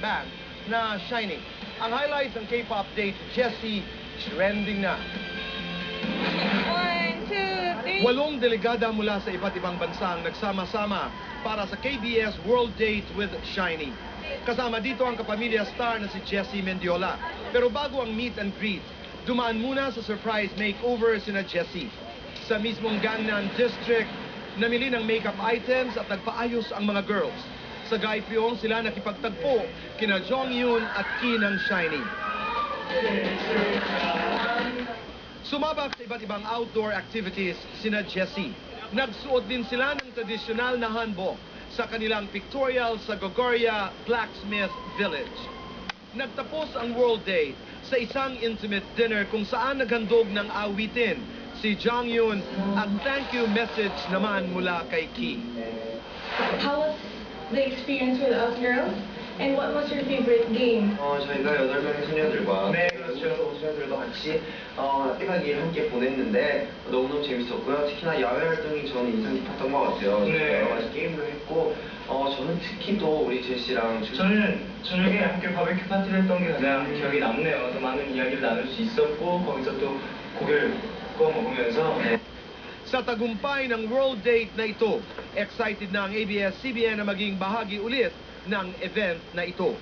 band na SHINee. Ang highlights ng K-pop date, Jessie, trending na. 1, 2, 3. 8 delegada mula sa iba't ibang bansa ang nagsama-sama para sa KBS World Date with SHINee. Kasama dito ang kapamilya star na si Jessie Mendiola. Pero bago ang meet and greet, dumaan muna sa surprise makeover sina Jessie. Sa mismong Gangnam District, namili ng makeup items at nagpaayos ang mga girls. Sa Gaipyeong sila nakipagtagpo kina Jonghyun at Ki ng SHINee. Sumabak sa iba't ibang outdoor activities sina Jessie. Nagsuot din sila ng tradisyonal na hanbok sa kanilang pictorial sa Goguryeo Blacksmith Village. Nagtapos ang World Date sa isang intimate dinner kung saan naghandog ng awitin si Jonghyun at thank you message naman mula kay Ki. How was the experience with us girls? And what was your favorite game? 저희가 8명의 소녀들과 네, 그렇죠. 소녀들과 같이 1박 2일 함께 보냈는데 너무너무 재밌었고요. 특히나 야외 활동이 저는 인상 깊었던 것 같아요. 네. 여러 가지 게임도 했고 저는 특히 또 우리 제시랑 저는 저녁에 함께 바베큐 파티를 했던 게 가장 기억에 남네요. 더 많은 이야기를 나눌 수 있었고 거기서 또 고기를 구워 먹으면서 Sa tagumpay ng World Date na ito, excited na ang ABS-CBN na maging bahagi ulit ng event na ito.